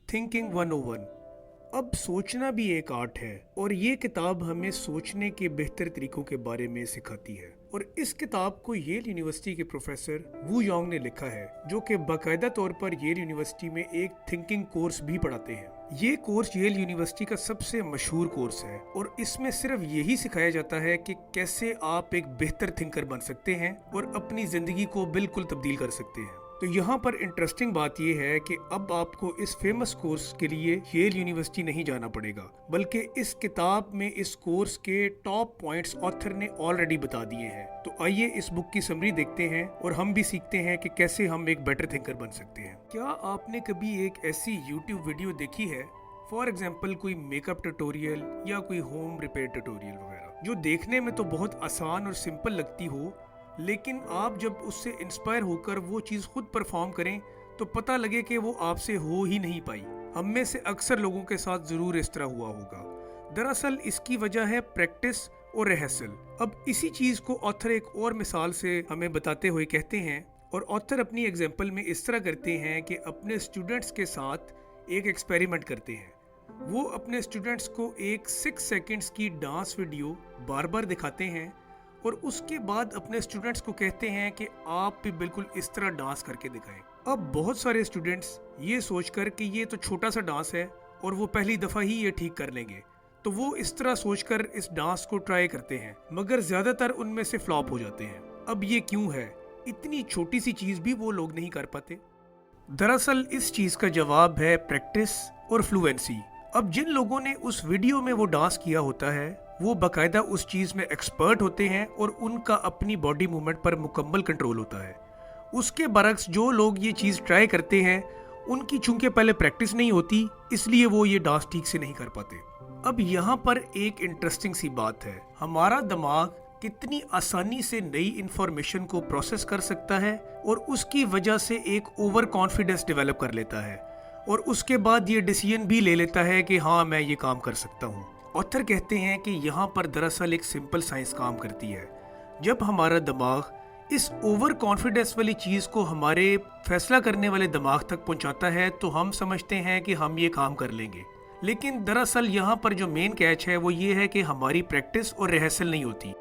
Thinking 101। अब सोचना भी एक आर्ट है और ये किताब हमें सोचने के बेहतर तरीकों के बारे में सिखाती है। और इस किताब को येल यूनिवर्सिटी के प्रोफेसर वू योंग ने लिखा है, जो कि बाकायदा तौर पर येल यूनिवर्सिटी में एक थिंकिंग कोर्स भी पढ़ाते हैं। ये कोर्स येल यूनिवर्सिटी का सबसे मशहूर कोर्स है और इसमें सिर्फ यही सिखाया जाता है कि कैसे आप एक बेहतर थिंकर बन सकते हैं और अपनी जिंदगी को बिल्कुल तब्दील कर सकते हैं। तो यहाँ पर इंटरेस्टिंग बात यह है कि अब आपको इस फेमस कोर्स के लिए येल यूनिवर्सिटी नहीं जाना पड़ेगा, बल्कि इस किताब में इस कोर्स के टॉप पॉइंट्स ऑथर ने ऑलरेडी बता दिए हैं। तो आइए इस बुक की समरी देखते हैं और हम भी सीखते हैं कि कैसे हम एक बेटर थिंकर बन सकते हैं। क्या आपने कभी एक ऐसी यूट्यूब वीडियो देखी है, फॉर एग्जाम्पल कोई मेकअप ट्यूटोरियल या कोई होम रिपेयर ट्यूटोरियल वगैरह, जो देखने में तो बहुत आसान और सिंपल लगती हो, लेकिन आप जब उससे इंस्पायर होकर वो चीज़ खुद परफॉर्म करें तो पता लगे कि वो आपसे हो ही नहीं पाई। हम में से अक्सर लोगों के साथ ज़रूर इस तरह हुआ होगा। दरअसल इसकी वजह है प्रैक्टिस और रिहर्सल। अब इसी चीज़ को ऑथर एक और मिसाल से हमें बताते हुए कहते हैं, और ऑथर अपनी एग्जाम्पल में इस तरह करते हैं कि अपने स्टूडेंट्स के साथ एक एक्सपेरिमेंट करते हैं। वो अपने स्टूडेंट्स को एक 6 सेकेंड्स की डांस वीडियो बार बार दिखाते हैं और उसके बाद अपने स्टूडेंट्स को कहते हैं कि आप भी बिल्कुल इस तरह डांस करके दिखाएं। अब बहुत सारे स्टूडेंट्स ये सोचकर कि ये तो छोटा सा डांस है और वो पहली दफ़ा ही ये ठीक कर लेंगे, तो वो इस तरह सोचकर इस डांस को ट्राई करते हैं, मगर ज़्यादातर उनमें से फ्लॉप हो जाते हैं। अब ये क्यों है? इतनी छोटी सी चीज़ भी वो लोग नहीं कर पाते। दरअसल इस चीज़ का जवाब है प्रैक्टिस और फ्लुएंसी। अब जिन लोगों ने उस वीडियो में वो डांस किया होता है, वो बाकायदा उस चीज़ में एक्सपर्ट होते हैं और उनका अपनी बॉडी मूवमेंट पर मुकम्मल कंट्रोल होता है। उसके बरक्स जो लोग ये चीज़ ट्राई करते हैं, उनकी चूंकि पहले प्रैक्टिस नहीं होती, इसलिए वो ये डांस ठीक से नहीं कर पाते। अब यहाँ पर एक इंटरेस्टिंग सी बात है, हमारा दिमाग कितनी आसानी से नई इंफॉर्मेशन को प्रोसेस कर सकता है और उसकी वजह से एक ओवर कॉन्फिडेंस डेवलप कर लेता है और उसके बाद ये डिसीजन भी ले लेता है कि हाँ, मैं ये काम कर सकता हूँ। ऑथर कहते हैं कि यहाँ पर दरअसल एक सिंपल साइंस काम करती है। जब हमारा दिमाग इस ओवर कॉन्फिडेंस वाली चीज़ को हमारे फैसला करने वाले दिमाग तक पहुँचाता है तो हम समझते हैं कि हम ये काम कर लेंगे, लेकिन दरअसल यहाँ पर जो मेन कैच है वो ये है कि हमारी प्रैक्टिस और रिहर्सल नहीं होती।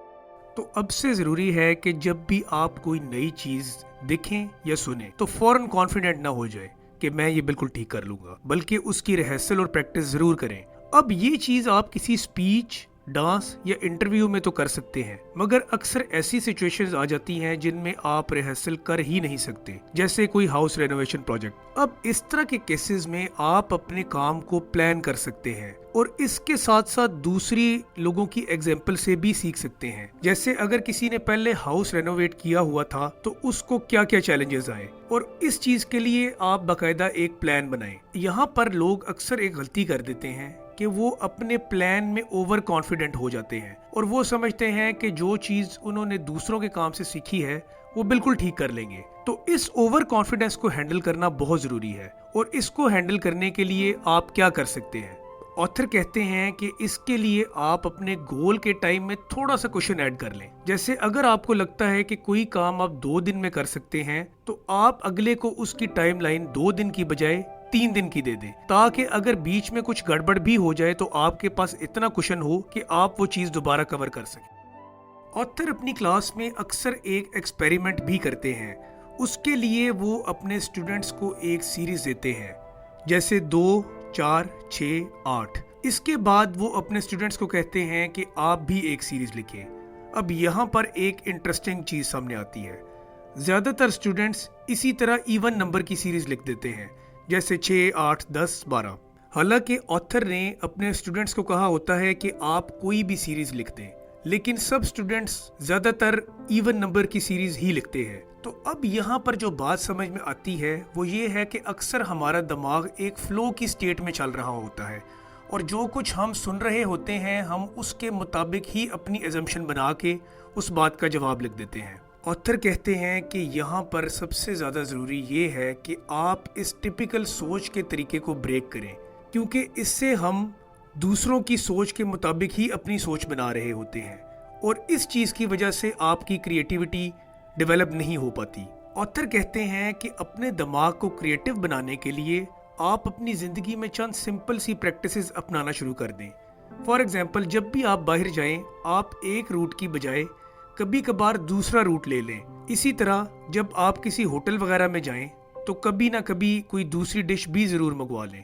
तो अब से ज़रूरी है कि जब भी आप कोई नई चीज़ देखें या सुने तो फौरन कॉन्फिडेंट ना हो जाए कि मैं ये बिल्कुल ठीक कर लूँगा, बल्कि उसकी रिहर्सल और प्रैक्टिस ज़रूर करें। अब ये चीज़ आप किसी स्पीच, डांस या इंटरव्यू में तो कर सकते हैं, मगर अक्सर ऐसी सिचुएशंस आ जाती हैं जिनमें आप रिहर्सल कर ही नहीं सकते, जैसे कोई हाउस रेनोवेशन प्रोजेक्ट। अब इस तरह के केसेस में आप अपने काम को प्लान कर सकते हैं और इसके साथ साथ दूसरी लोगों की एग्जाम्पल से भी सीख सकते हैं। जैसे अगर किसी ने पहले हाउस रेनोवेट किया हुआ था तो उसको क्या क्या चैलेंजेस आए, और इस चीज के लिए आप बाकायदा एक प्लान बनाएं। यहाँ पर लोग अक्सर एक गलती कर देते हैं कि वो अपने प्लान में ओवर कॉन्फिडेंट हो जाते हैं और वो समझते हैं कि जो चीज उन्होंने दूसरों के काम से सीखी है वो बिल्कुल ठीक कर लेंगे। तो इस ओवर कॉन्फिडेंस को हैंडल करना बहुत जरूरी है, और इसको हैंडल करने के लिए आप क्या कर सकते हैं? ऑथर कहते हैं कि इसके लिए आप अपने गोल के टाइम में थोड़ा सा क्वेश्चन ऐड कर लें। जैसे अगर आपको लगता है कि कोई काम आप 2 दिन में कर सकते हैं, तो आप अगले को उसकी टाइमलाइन 2 दिन की बजाय 3 दिन की दे दें, ताकि अगर बीच में कुछ गड़बड़ भी हो जाए तो आपके पास इतना कुशन हो कि आप वो चीज़ दोबारा कवर कर सकें। ऑथर अपनी क्लास में अक्सर एक एक्सपेरिमेंट भी करते हैं। उसके लिए वो अपने स्टूडेंट्स को एक सीरीज देते हैं, जैसे 2, 4, 6, 8। इसके बाद वो अपने स्टूडेंट्स को कहते हैं कि आप भी एक सीरीज लिखें। अब यहाँ पर एक इंटरेस्टिंग चीज़ सामने आती है। ज़्यादातर स्टूडेंट्स इसी तरह इवन नंबर की सीरीज लिख देते हैं, जैसे 6, 8, 10, 12। हालांकि ऑथर ने अपने स्टूडेंट्स को कहा होता है कि आप कोई भी सीरीज लिख दें, लेकिन सब स्टूडेंट्स ज़्यादातर इवन नंबर की सीरीज ही लिखते हैं। तो अब यहाँ पर जो बात समझ में आती है वो ये है कि अक्सर हमारा दिमाग एक फ्लो की स्टेट में चल रहा होता है और जो कुछ हम सुन रहे होते हैं हम उसके मुताबिक ही अपनी एजम्पशन बना के उस बात का जवाब लिख देते हैं। ऑथर कहते हैं कि यहाँ पर सबसे ज़्यादा ज़रूरी ये है कि आप इस टिपिकल सोच के तरीके को ब्रेक करें, क्योंकि इससे हम दूसरों की सोच के मुताबिक ही अपनी सोच बना रहे होते हैं और इस चीज़ की वजह से आपकी क्रिएटिविटी डेवलप नहीं हो पाती। ऑथर कहते हैं कि अपने दिमाग को क्रिएटिव बनाने के लिए آپ اپنی زندگی میں چند سمپل سی پریکٹسز اپنانا شروع کر دیں. فار ایگزامپل جب بھی آپ باہر جائیں آپ ایک روٹ کی بجائے کبھی کبھار دوسرا روٹ لے لیں. اسی طرح جب آپ کسی ہوٹل وغیرہ میں جائیں تو کبھی نہ کبھی کوئی دوسری ڈش بھی ضرور منگوا لیں.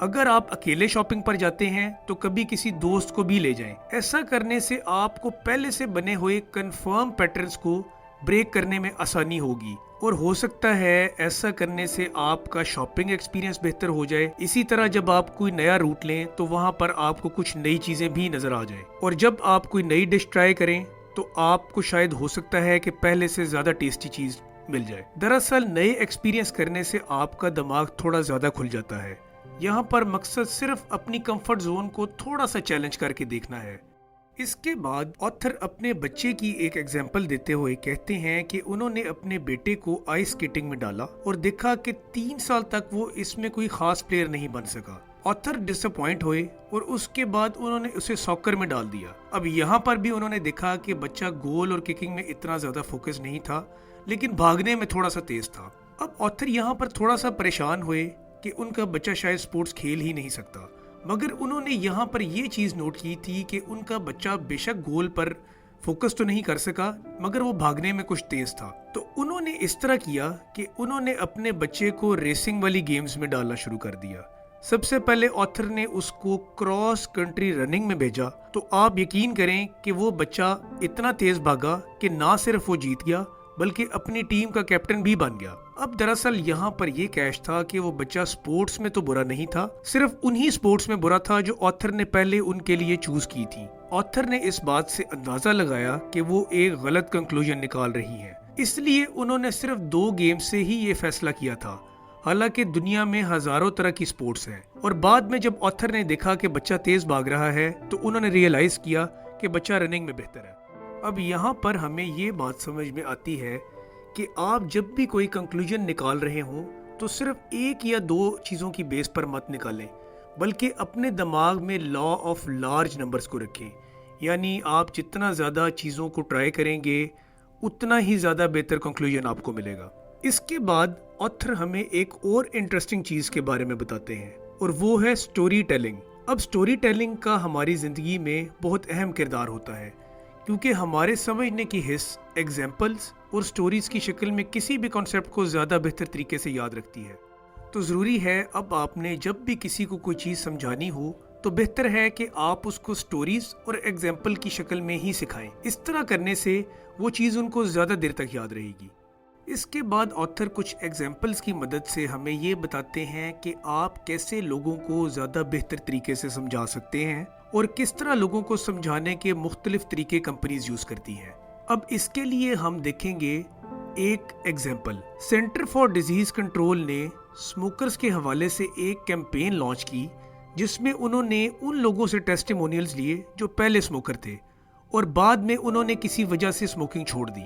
اگر آپ اکیلے شاپنگ پر جاتے ہیں تو کبھی کسی دوست کو بھی لے جائیں. ایسا کرنے سے آپ کو پہلے سے بنے ہوئے کنفرم پیٹرنز کو بریک کرنے میں آسانی ہوگی اور ہو سکتا ہے ایسا کرنے سے آپ کا شاپنگ ایکسپیرینس بہتر ہو جائے. اسی طرح جب آپ کوئی نیا روٹ لیں تو وہاں پر آپ کو کچھ نئی چیزیں بھی نظر آ جائیں اور جب آپ کوئی نئی ڈش ٹرائی کریں تو آپ کو شاید ہو سکتا ہے کہ پہلے سے زیادہ ٹیسٹی چیز مل جائے. دراصل نئے ایکسپیرینس کرنے سے آپ کا دماغ تھوڑا زیادہ کھل جاتا ہے. یہاں پر مقصد صرف اپنی کمفرٹ زون کو تھوڑا سا چیلنج کر کے دیکھنا ہے. اس کے بعد آتھر اپنے بچے کی ایک ایگزامپل دیتے ہوئے کہتے ہیں کہ انہوں نے اپنے بیٹے کو آئس سکیٹنگ میں ڈالا اور دیکھا کہ 3 سال تک وہ اس میں کوئی خاص پلیئر نہیں بن سکا. آتھر ڈس اپوائنٹ ہوئے اور اس کے بعد انہوں نے اسے ساکر میں ڈال دیا. اب یہاں پر بھی انہوں نے دیکھا کہ بچہ گول اور ککنگ میں اتنا زیادہ فوکس نہیں تھا لیکن بھاگنے میں تھوڑا سا تیز تھا. اب آتھر یہاں پر تھوڑا سا پریشان ہوئے کہ ان کا بچہ شاید سپورٹس کھیل ہی نہیں سکتا، مگر انہوں نے یہاں پر یہ چیز نوٹ کی تھی کہ ان کا بچہ بے شک گول پر فوکس تو نہیں کر سکا مگر وہ بھاگنے میں کچھ تیز تھا. تو انہوں نے اس طرح کیا کہ انہوں نے اپنے بچے کو ریسنگ والی گیمز میں ڈالنا شروع کر دیا. سب سے پہلے آتھر نے اس کو کراس کنٹری رننگ میں بھیجا تو آپ یقین کریں کہ وہ بچہ اتنا تیز بھاگا کہ نہ صرف وہ جیت گیا بلکہ اپنی ٹیم کا کیپٹن بھی بن گیا. اب دراصل یہاں پر یہ کیش تھا کہ وہ بچہ سپورٹس میں تو برا نہیں تھا، صرف انہی سپورٹس میں برا تھا جو آتھر نے پہلے ان کے لیے چوز کی تھی. آتھر نے اس بات سے اندازہ لگایا کہ وہ ایک غلط کنکلوژن نکال رہی ہیں، اس لیے انہوں نے صرف 2 گیم سے ہی یہ فیصلہ کیا تھا، حالانکہ دنیا میں ہزاروں طرح کی سپورٹس ہیں. اور بعد میں جب آتھر نے دیکھا کہ بچہ تیز بھاگ رہا ہے تو انہوں نے ریئلائز کیا کہ بچہ رننگ میں بہتر ہے. اب یہاں پر ہمیں یہ بات سمجھ میں آتی ہے کہ آپ جب بھی کوئی کنکلوژن نکال رہے ہوں تو صرف 1 یا 2 چیزوں کی بیس پر مت نکالیں بلکہ اپنے دماغ میں لا آف لارج نمبرز کو رکھیں. یعنی آپ جتنا زیادہ چیزوں کو ٹرائی کریں گے اتنا ہی زیادہ بہتر کنکلوژن آپ کو ملے گا. اس کے بعد آتھر ہمیں ایک اور انٹرسٹنگ چیز کے بارے میں بتاتے ہیں اور وہ ہے سٹوری ٹیلنگ. اب سٹوری ٹیلنگ کا ہماری زندگی میں بہت اہم کردار ہوتا ہے کیونکہ ہمارے سمجھنے کی حس ایگزامپلز اور سٹوریز کی شکل میں کسی بھی کانسیپٹ کو زیادہ بہتر طریقے سے یاد رکھتی ہے. تو ضروری ہے اب آپ نے جب بھی کسی کو کوئی چیز سمجھانی ہو تو بہتر ہے کہ آپ اس کو سٹوریز اور ایگزامپل کی شکل میں ہی سکھائیں. اس طرح کرنے سے وہ چیز ان کو زیادہ دیر تک یاد رہے گی. اس کے بعد آتھر کچھ ایگزامپلز کی مدد سے ہمیں یہ بتاتے ہیں کہ آپ کیسے لوگوں کو زیادہ بہتر طریقے سے سمجھا سکتے ہیں اور کس طرح لوگوں کو سمجھانے کے مختلف طریقے کمپنیز یوز کرتی ہیں. اب اس کے لیے ہم دیکھیں گے ایک example. Centre for disease control نے اسموکرز کے حوالے سے ایک کیمپین لانچ کی جس میں انہوں نے ان لوگوں سے ٹیسٹیمونیلز لیے جو پہلے اسموکر تھے اور بعد میں انہوں نے کسی وجہ سے اسموکنگ چھوڑ دی.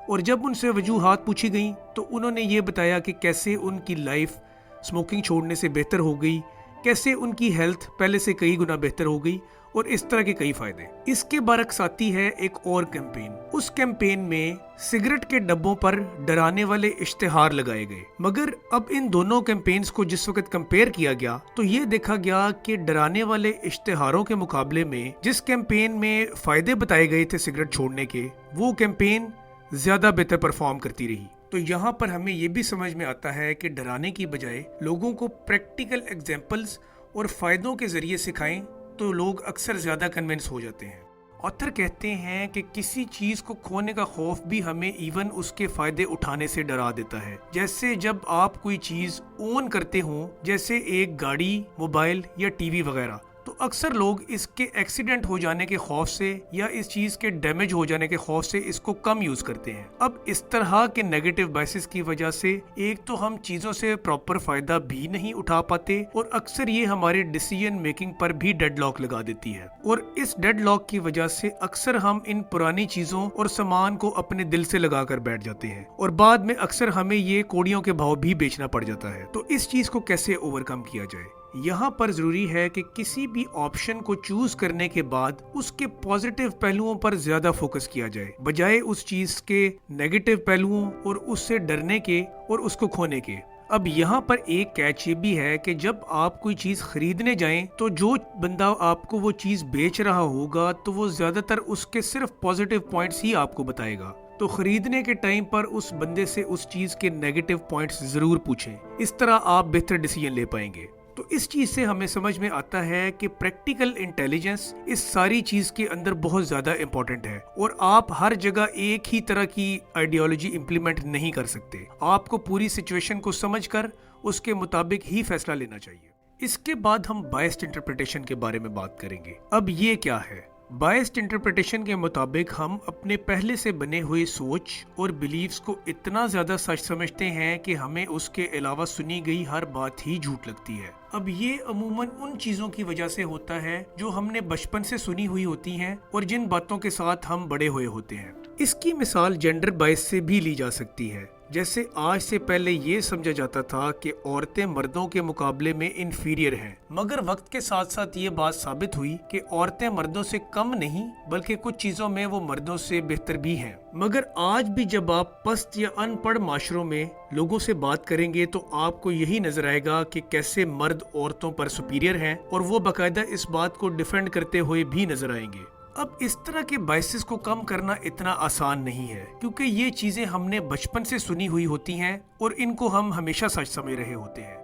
اور جب ان سے وجوہات پوچھی گئیں تو انہوں نے یہ بتایا کہ کیسے ان کی لائف اسموکنگ چھوڑنے سے بہتر ہو گئی، کیسے ان کی ہیلتھ پہلے سے کئی گنا بہتر ہو گئی اور اس طرح کے کئی فائدے. اس کے برعکس آتی ہے ایک اور کیمپین. اس کیمپین میں سگریٹ کے ڈبوں پر ڈرانے والے اشتہار لگائے گئے، مگر اب ان دونوں کیمپینز کو جس وقت کمپیئر کیا گیا تو یہ دیکھا گیا کہ ڈرانے والے اشتہاروں کے مقابلے میں جس کیمپین میں فائدے بتائے گئے تھے سگریٹ چھوڑنے کے، وہ کیمپین زیادہ بہتر پرفارم کرتی رہی. تو یہاں پر ہمیں یہ بھی سمجھ میں آتا ہے کہ ڈرانے کی بجائے لوگوں کو پریکٹیکل ایگزامپلز اور فائدوں کے ذریعے سکھائیں تو لوگ اکثر زیادہ کنونس ہو جاتے ہیں. آتھر کہتے ہیں کہ کسی چیز کو کھونے کا خوف بھی ہمیں ایون اس کے فائدے اٹھانے سے ڈرا دیتا ہے. جیسے جب آپ کوئی چیز اون کرتے ہوں جیسے ایک گاڑی، موبائل یا ٹی وی وغیرہ، تو اکثر لوگ اس کے ایکسیڈنٹ ہو جانے کے خوف سے یا اس چیز کے ڈیمیج ہو جانے کے خوف سے اس کو کم یوز کرتے ہیں. اب اس طرح کے نیگیٹو بائسز کی وجہ سے ایک تو ہم چیزوں سے پراپر فائدہ بھی نہیں اٹھا پاتے اور اکثر یہ ہمارے ڈیسیژن میکنگ پر بھی ڈیڈ لاک لگا دیتی ہے. اور اس ڈیڈ لاک کی وجہ سے اکثر ہم ان پرانی چیزوں اور سامان کو اپنے دل سے لگا کر بیٹھ جاتے ہیں اور بعد میں اکثر ہمیں یہ کوڑیوں کے بھاؤ بھی بیچنا پڑ جاتا ہے. تو اس چیز کو کیسے اوور کم کیا جائے؟ یہاں پر ضروری ہے کہ کسی بھی آپشن کو چوز کرنے کے بعد اس کے پازیٹیو پہلوؤں پر زیادہ فوکس کیا جائے بجائے اس چیز کے نیگیٹو پہلوؤں اور اس سے ڈرنے کے اور اس کو کھونے کے. अब यहाँ पर एक कैच ये भी है कि जब आप कोई चीज खरीदने जाएं तो जो बंदा आपको वो चीज बेच रहा होगा तो वो ज्यादातर उसके सिर्फ पॉजिटिव पॉइंट्स ही आपको बताएगा। तो खरीदने के टाइम पर उस बंदे से उस चीज के नेगेटिव पॉइंट्स जरूर पूछें, इस तरह आप बेहतर डिसीजन ले पाएंगे। तो इस चीज से हमें समझ में आता है कि प्रैक्टिकल इंटेलिजेंस इस सारी चीज के अंदर बहुत ज्यादा इंपॉर्टेंट है और आप हर जगह एक ही तरह की आइडियोलॉजी इंप्लीमेंट नहीं कर सकते। आपको पूरी सिचुएशन को समझकर उसके मुताबिक ही फैसला लेना चाहिए। इसके बाद हम बायस्ड इंटरप्रिटेशन के बारे में बात करेंगे। अब ये क्या है? बायस्ड इंटरप्रिटेशन के मुताबिक हम अपने पहले से बने हुए सोच और बिलीव्स को इतना ज्यादा सच समझते हैं कि हमें उसके अलावा सुनी गई हर बात ही झूठ लगती है। अब ये अमूमन उन चीजों की वजह से होता है जो हमने बचपन से सुनी हुई होती हैं और जिन बातों के साथ हम बड़े हुए होते हैं। इसकी मिसाल जेंडर बायस से भी ली जा सकती है। जैसे आज से पहले ये समझा जाता था कि औरतें मर्दों के मुकाबले में इन्फीरियर हैं, मगर वक्त के साथ साथ ये बात साबित हुई कि औरतें मर्दों से कम नहीं बल्कि कुछ चीजों में वो मर्दों से बेहतर भी हैं। मगर आज भी जब आप पस्त या अनपढ़ माशरों में लोगों से बात करेंगे तो आपको यही नजर आएगा कि कैसे मर्द औरतों पर सुपीरियर हैं और वो बाकायदा इस बात को डिफेंड करते हुए भी नजर आएंगे। अब इस तरह के बायसेस को कम करना इतना आसान नहीं है क्योंकि ये चीजें हमने बचपन से सुनी हुई होती हैं और इनको हम हमेशा सच समझ रहे होते हैं।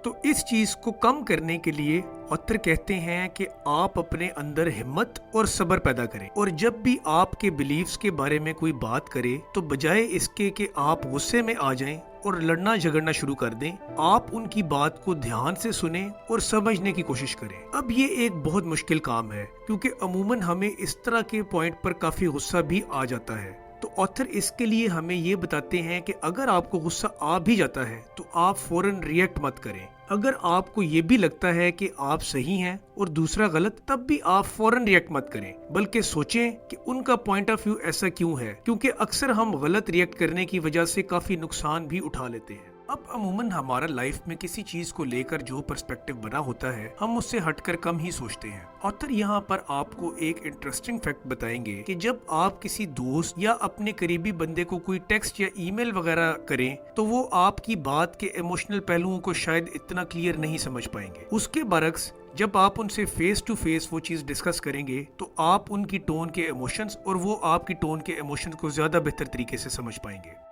तो इस चीज को कम करने के लिए ऑथर कहते हैं कि आप अपने अंदर हिम्मत और सब्र पैदा करें और जब भी आपके बिलीव्स के बारे में कोई बात करे तो बजाय इसके कि आप गुस्से में आ जाएं और लड़ना झगड़ना शुरू कर दें, आप उनकी बात को ध्यान से सुने और समझने की कोशिश करें। अब ये एक बहुत मुश्किल काम है क्योंकि अमूमन हमें इस तरह के पॉइंट पर काफी गुस्सा भी आ जाता है। तो ऑथर इसके लिए हमें ये बताते हैं कि अगर आपको गुस्सा आ भी जाता है तो आप फौरन रिएक्ट मत करें। अगर आपको ये भी लगता है कि आप सही हैं और दूसरा गलत, तब भी आप फौरन रिएक्ट मत करें, बल्कि सोचें कि उनका पॉइंट ऑफ व्यू ऐसा क्यों है, क्योंकि अक्सर हम गलत रिएक्ट करने की वजह से काफी नुकसान भी उठा लेते हैं। अब अमूमन हमारा लाइफ में किसी चीज को लेकर जो पर्सपेक्टिव बना होता है हम उससे हटकर कम ही सोचते हैं। ऑथर यहाँ पर आपको एक इंटरेस्टिंग फैक्ट बताएंगे कि जब आप किसी दोस्त या अपने करीबी बंदे को कोई टेक्स्ट या ईमेल वगैरह करें तो वो आपकी बात के इमोशनल पहलुओं को शायद इतना क्लियर नहीं समझ पाएंगे। उसके बरक्स जब आप उनसे फेस टू फेस वो चीज डिस्कस करेंगे तो आप उनकी टोन के इमोशंस और वो आपकी टोन के इमोशंस को ज्यादा बेहतर तरीके से समझ पाएंगे।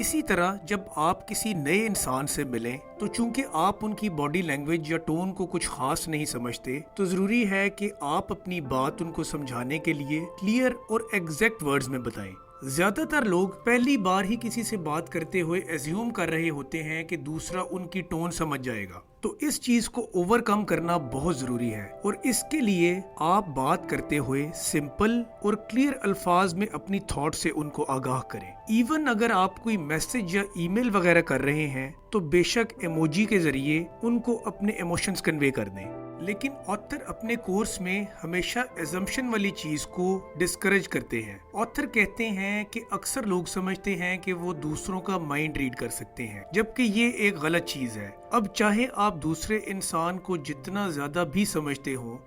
इसी तरह जब आप किसी नए इंसान से मिलें तो चूंकि आप उनकी बॉडी लैंग्वेज या टोन को कुछ खास नहीं समझते तो जरूरी है कि आप अपनी बात उनको समझाने के लिए क्लियर और एग्जैक्ट वर्ड्स में बताएं। ज्यादातर लोग पहली बार ही किसी से बात करते हुए एज्यूम कर रहे होते हैं कि दूसरा उनकी टोन समझ जाएगा। तो इस चीज को ओवरकम करना बहुत जरूरी है और इसके लिए आप बात करते हुए सिंपल और क्लियर अल्फाज में अपनी थॉट से उनको आगाह करें। इवन अगर आप कोई मैसेज या ईमेल वगैरह कर रहे हैं तो बेशक इमोजी के जरिए उनको अपने इमोशंस कन्वे कर दें। लेकिन ऑथर अपने कोर्स में हमेशा एजम्पशन वाली चीज को डिस्करेज करते हैं। ऑथर कहते हैं कि अक्सर लोग समझते हैं कि वो दूसरों का माइंड रीड कर सकते हैं, जबकि ये एक गलत चीज है। अब चाहे आप दूसरे इंसान को जितना ज्यादा भी समझते हो,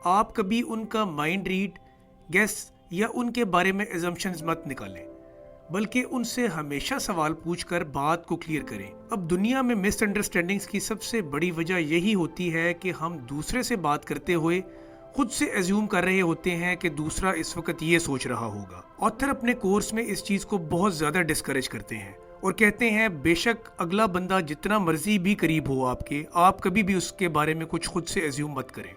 आप कभी उनका माइंड रीड, गेस या उनके बारे में एजम्पशंस मत निकालें, बल्कि उनसे हमेशा सवाल पूछकर बात को क्लियर करें। अब दुनिया में मिसअंडरस्टैंडिंग्स की सबसे बड़ी वजह यही होती है कि हम दूसरे से बात करते हुए खुद से एज्यूम कर रहे होते हैं कि दूसरा इस वक्त ये सोच रहा होगा। ऑथर अपने कोर्स में इस चीज को बहुत ज्यादा डिस्करेज करते हैं और कहते हैं बेशक अगला बंदा जितना मर्जी भी करीब हो आपके, आप कभी भी उसके बारे में कुछ खुद से एज्यूम मत करें।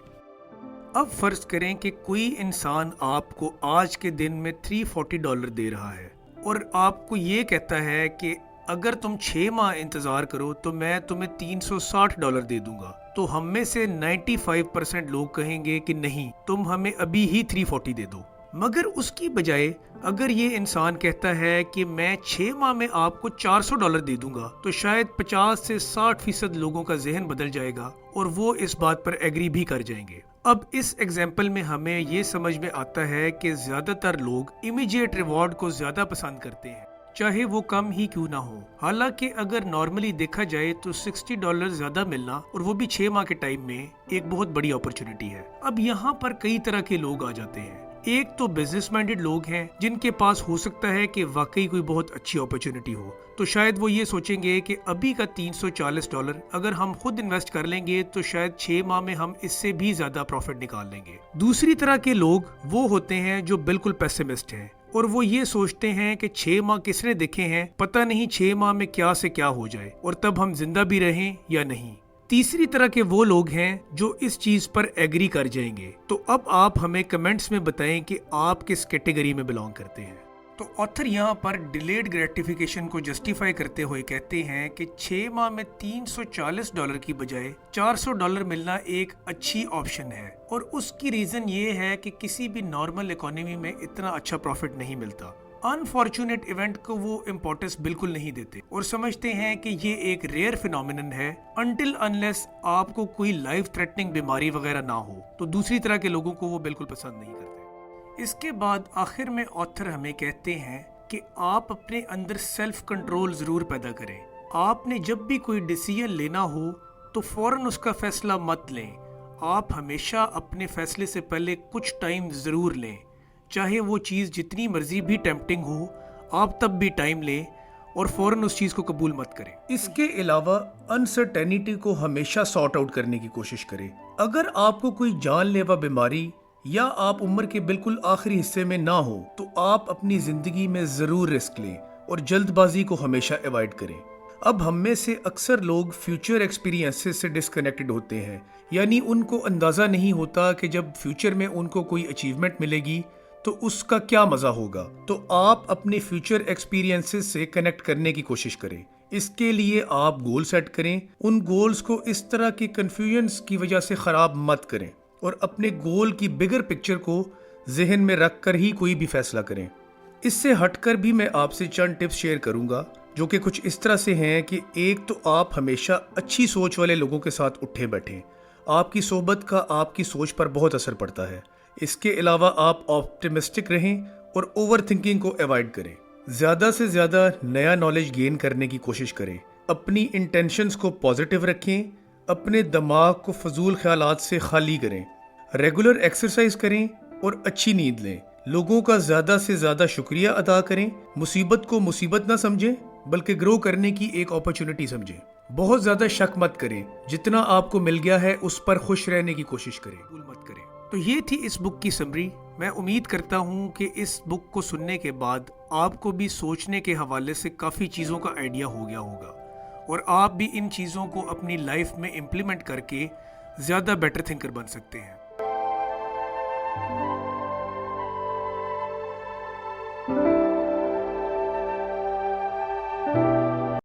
अब फर्ज करें कि कोई इंसान आपको आज के दिन में $340 दे रहा है और आपको ये कहता है कि अगर तुम 6 माह इंतजार करो तो मैं तुम्हें $360 दे दूंगा। तो हम में से 95% लोग कहेंगे कि नहीं, तुम हमें अभी ही 340 दे दो। मगर उसकी बजाय अगर ये इंसान कहता है कि मैं 6 माह में आपको $400 दे दूंगा, तो शायद 50 से 60% लोगों का जहन बदल जाएगा और वो इस बात पर एग्री भी कर जाएंगे। अब इस एग्जाम्पल में हमें ये समझ में आता है कि ज्यादातर लोग इमीडिएट रिवॉर्ड को ज्यादा पसंद करते हैं, चाहे वो कम ही क्यों ना हो। हालांकि अगर नॉर्मली देखा जाए तो $60 ज्यादा मिलना और वो भी 6 माह के टाइम में एक बहुत बड़ी अपॉर्चुनिटी है। अब यहाँ पर कई तरह के लोग आ जाते हैं। ایک تو بزنس مائنڈڈ لوگ ہیں جن کے پاس ہو سکتا ہے کہ واقعی کوئی بہت اچھی اپرچونٹی ہو، تو شاید وہ یہ سوچیں گے کہ ابھی کا $340 اگر ہم خود انویسٹ کر لیں گے تو شاید 6 ماہ میں ہم اس سے بھی زیادہ پروفٹ نکال لیں گے۔ دوسری طرح کے لوگ وہ ہوتے ہیں جو بالکل پیسمسٹ ہیں اور وہ یہ سوچتے ہیں کہ 6 ماہ کس نے دیکھے ہیں، پتہ نہیں 6 ماہ میں کیا سے کیا ہو جائے اور تب ہم زندہ بھی رہیں یا نہیں۔ تیسری طرح کے وہ لوگ ہیں جو اس چیز پر ایگری کر جائیں گے۔ تو اب آپ ہمیں کمنٹس میں بتائیں کہ آپ کس کیٹیگری میں بلانگ کرتے ہیں۔ تو آتھر یہاں پر ڈیلیڈ گریٹیفیکیشن کو جسٹیفائی کرتے ہوئے کہتے ہیں کہ 6 ماہ میں $340 کی بجائے $400 ملنا ایک اچھی آپشن ہے، اور اس کی ریزن یہ ہے کہ کسی بھی نارمل اکانومی میں اتنا اچھا پروفٹ نہیں ملتا۔ انفارچونیٹ ایونٹ کو وہ امپورٹنس بالکل نہیں دیتے اور سمجھتے ہیں کہ یہ ایک ریئر فینومینن ہے انٹل انلیس آپ کو کوئی لائف تھریٹننگ بیماری وغیرہ نہ ہو، تو دوسری طرح کے لوگوں کو وہ بالکل پسند نہیں کرتے۔ اس کے بعد آخر میں آتھر ہمیں کہتے ہیں کہ آپ اپنے اندر سیلف کنٹرول ضرور پیدا کریں۔ آپ نے جب بھی کوئی ڈیسیژن لینا ہو تو فوراً اس کا فیصلہ مت لیں، آپ ہمیشہ اپنے فیصلے سے پہلے کچھ ٹائم ضرور لیں، چاہے وہ چیز جتنی مرضی بھی ٹیمپٹنگ ہو، آپ تب بھی ٹائم لیں اور فوراً اس چیز کو قبول مت کریں۔ اس کے علاوہ انسرٹینٹی کو ہمیشہ سارٹ آؤٹ کرنے کی کوشش کریں۔ اگر آپ کو کوئی جان لیوا بیماری یا آپ عمر کے بالکل آخری حصے میں نہ ہو تو آپ اپنی زندگی میں ضرور رسک لیں اور جلد بازی کو ہمیشہ ایوائڈ کریں۔ اب ہم میں سے اکثر لوگ فیوچر ایکسپیرینسز سے ڈسکنیکٹڈ ہوتے ہیں، یعنی ان کو اندازہ نہیں ہوتا کہ جب فیوچر میں ان کو کوئی اچیومنٹ ملے گی تو اس کا کیا مزہ ہوگا۔ تو آپ اپنے فیوچر ایکسپیرینسز سے کنیکٹ کرنے کی کوشش کریں۔ اس کے لیے آپ گول سیٹ کریں، ان گولز کو اس طرح کی کنفیوژنز کی وجہ سے خراب مت کریں اور اپنے گول کی بگر پکچر کو ذہن میں رکھ کر ہی کوئی بھی فیصلہ کریں۔ اس سے ہٹ کر بھی میں آپ سے چند ٹپس شیئر کروں گا جو کہ کچھ اس طرح سے ہیں کہ ایک تو آپ ہمیشہ اچھی سوچ والے لوگوں کے ساتھ اٹھے بیٹھیں، آپ کی صحبت کا آپ کی سوچ پر بہت اثر پڑتا ہے۔ اس کے علاوہ آپ آپٹیمسٹک رہیں اور اوور تھنکنگ کو ایوائڈ کریں، زیادہ سے زیادہ نیا نالج گین کرنے کی کوشش کریں، اپنی انٹینشنز کو پازیٹیو رکھیں، اپنے دماغ کو فضول خیالات سے خالی کریں، ریگولر ایکسرسائز کریں اور اچھی نیند لیں، لوگوں کا زیادہ سے زیادہ شکریہ ادا کریں، مصیبت کو مصیبت نہ سمجھیں بلکہ گرو کرنے کی ایک اپرچونٹی سمجھیں، بہت زیادہ شک مت کریں، جتنا آپ کو مل گیا ہے اس پر خوش رہنے کی کوشش کریں، بھول مت کریں۔ تو یہ تھی اس بک کی سمری۔ میں امید کرتا ہوں کہ اس بک کو سننے کے بعد آپ کو بھی سوچنے کے حوالے سے کافی چیزوں کا آئیڈیا ہو گیا ہوگا اور آپ بھی ان چیزوں کو اپنی لائف میں امپلیمنٹ کر کے زیادہ بیٹر تھنکر بن سکتے ہیں۔